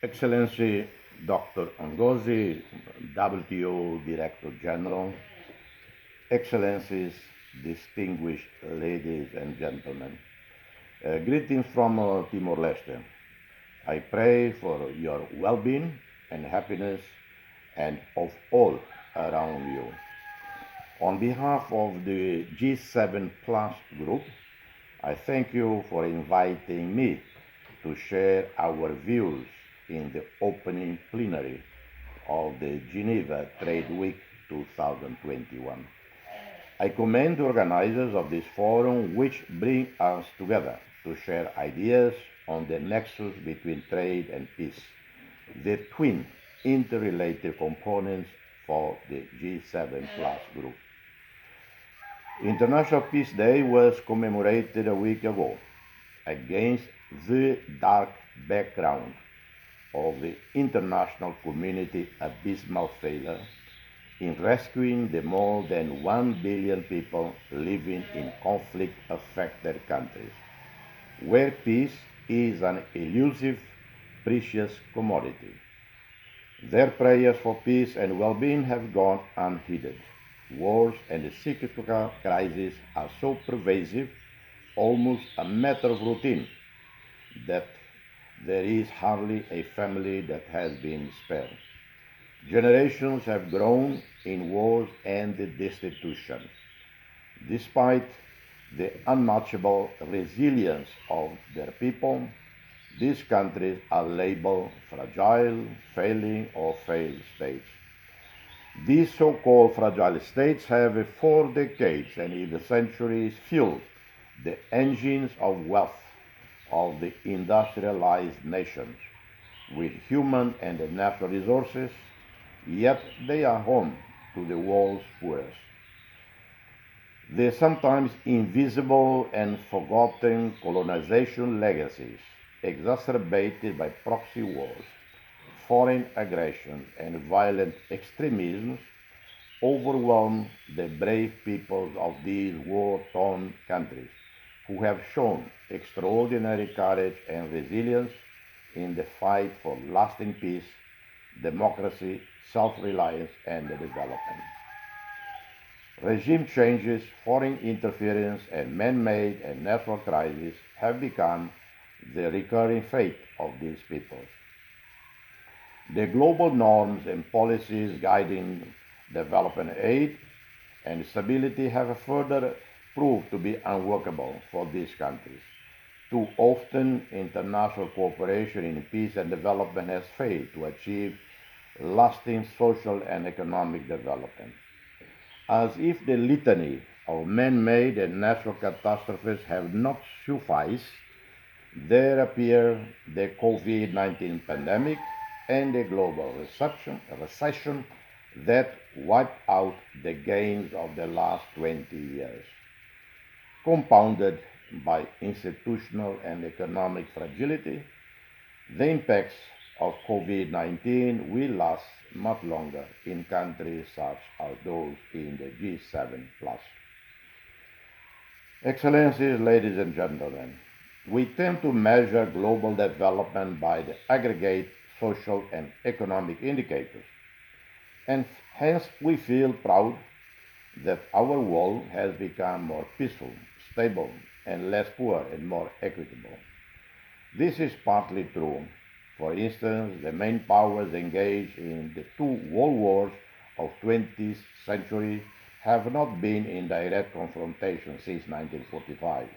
Excellency Dr. Ngozi, WTO Director General, Excellencies, distinguished ladies and gentlemen, greetings from Timor-Leste. I pray for your well-being and happiness and of all around you. On behalf of the G7 Plus group, I thank you for inviting me to share our views in the opening plenary of the Geneva Trade Week 2021. I commend the organizers of this forum, which bring us together to share ideas on the nexus between trade and peace, the twin interrelated components for the G7 Plus group. International Peace Day was commemorated a week ago against the dark background of the international community abysmal failure in rescuing the more than 1 billion people living in conflict affected countries, where peace is an elusive, precious commodity. Their prayers for peace and well being have gone unheeded. Wars and the cyclical crises are so pervasive, almost a matter of routine, that there is hardly a family that has been spared. Generations have grown in wars and destitution. Despite the unmatchable resilience of their people, these countries are labeled fragile, failing, or failed states. These so-called fragile states have for decades and even centuries fueled the engines of wealth of the industrialized nations with human and natural resources, yet they are home to the world's poorest. The sometimes invisible and forgotten colonization legacies, exacerbated by proxy wars, foreign aggression, and violent extremisms, overwhelm the brave peoples of these war torn countries who have shown extraordinary courage and resilience in the fight for lasting peace, democracy, self reliance, and development. Regime changes, foreign interference, and man made and natural crises have become the recurring fate of these peoples. The global norms and policies guiding development aid and stability have further proved to be unworkable for these countries. Too often, international cooperation in peace and development has failed to achieve lasting social and economic development. As if the litany of man made and natural catastrophes have not sufficed, there appear the COVID 19 pandemic and the global recession that wiped out the gains of the last 20 years. Compounded by institutional and economic fragility, the impacts of COVID 19 will last much longer in countries such as those in the G7 plus. Excellencies, ladies and gentlemen, we tend to measure global development by the aggregate social and economic indicators, and hence we feel proud that our world has become more peaceful, stable, and less poor and more equitable. This is partly true. For instance, the main powers engaged in the two world wars of 20th century have not been in direct confrontation since 1945.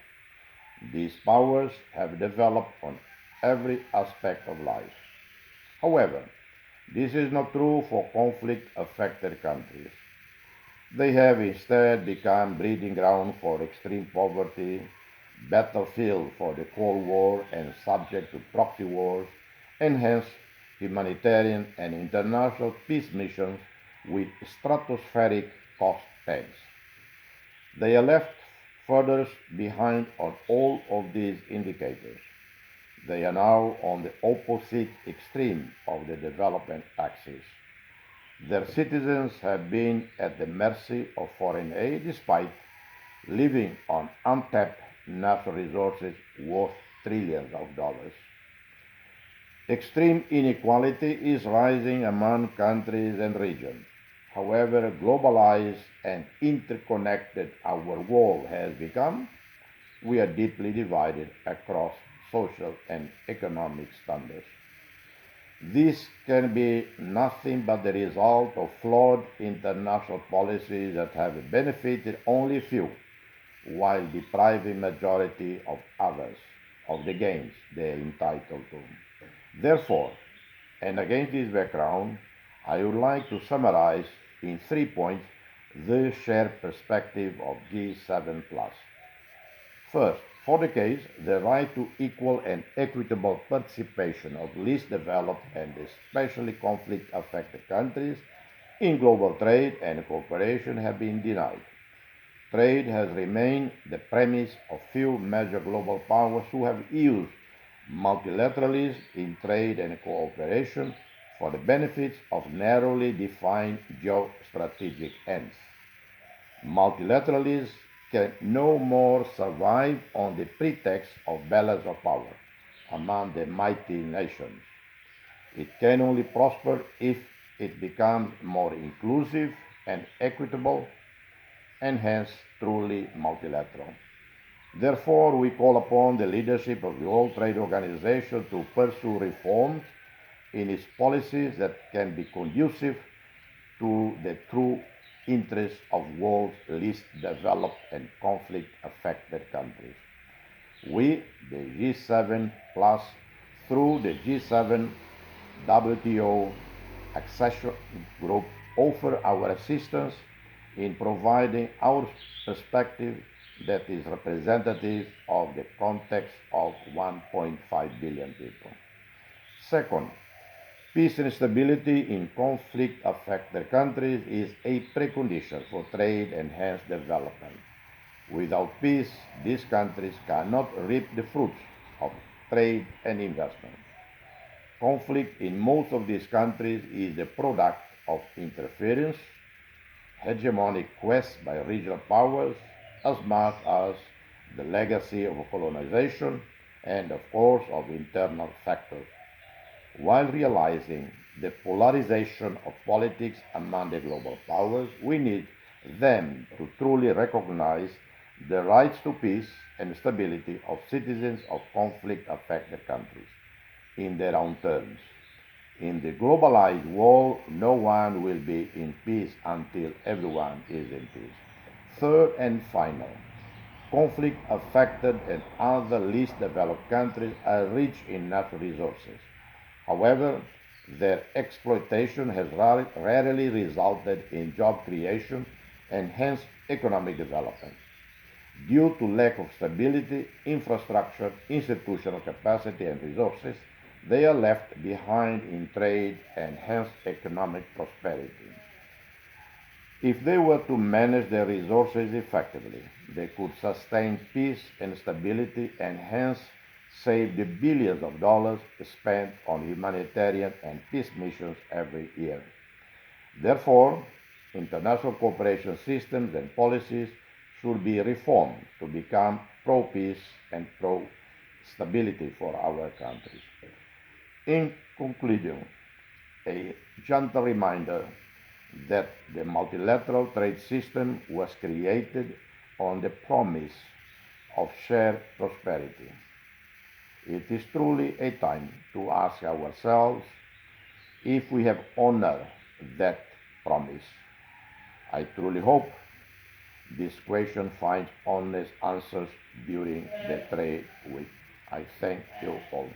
These powers have developed on every aspect of life. However, this is not true for conflict affected countries. They have instead become breeding ground for extreme poverty, battlefield for the Cold War, and subject to proxy wars, and hence humanitarian and international peace missions with stratospheric cost tags. They are left furthest behind on all of these indicators. They are now on the opposite extreme of the development axis. Their citizens have been at the mercy of foreign aid despite living on untapped natural resources worth trillions of dollars. Extreme inequality is rising among countries and regions. However globalized and interconnected our world has become, we are deeply divided across social and economic standards. This can be nothing but the result of flawed international policies that have benefited only few while depriving majority of others of the gains they are entitled to. Therefore, and against this background, I would like to summarize in 3 points the shared perspective of G7 Plus. First, for the case, the right to equal and equitable participation of least developed and especially conflict-affected countries in global trade and cooperation have been denied. Trade has remained the premise of few major global powers who have used multilateralism in trade and cooperation for the benefits of narrowly defined geostrategic ends. Multilateralism can no more survive on the pretext of balance of power among the mighty nations. It can only prosper if it becomes more inclusive and equitable and hence truly multilateral. Therefore, we call upon the leadership of the World Trade Organization to pursue reforms in its policies that can be conducive to the true interests of world's least developed and conflict-affected countries. We, the G7 Plus, through the G7 WTO accession group, offer our assistance in providing our perspective that is representative of the context of 1.5 billion people. Second, peace and stability in conflict-affected countries is a precondition for trade and hence development. Without peace, these countries cannot reap the fruits of trade and investment. Conflict in most of these countries is the product of interference, hegemonic quests by regional powers, as much as the legacy of colonization and, of course, of internal factors. While realizing the polarization of politics among the global powers, we need them to truly recognize the rights to peace and stability of citizens of conflict-affected countries in their own terms. In the globalized world, no one will be in peace until everyone is in peace. Third and final, conflict-affected and other least developed countries are rich in natural resources. However, their exploitation has rarely resulted in job creation and hence economic development. Due to lack of stability, infrastructure, institutional capacity, and resources, they are left behind in trade and hence economic prosperity. If they were to manage their resources effectively, they could sustain peace and stability and hence save the billions of dollars spent on humanitarian and peace missions every year. Therefore, international cooperation systems and policies should be reformed to become pro-peace and pro-stability for our countries. In conclusion, a gentle reminder that the multilateral trade system was created on the promise of shared prosperity. It is truly a time to ask ourselves if we have honored that promise. I truly hope this question finds honest answers during the trade week. I thank you all.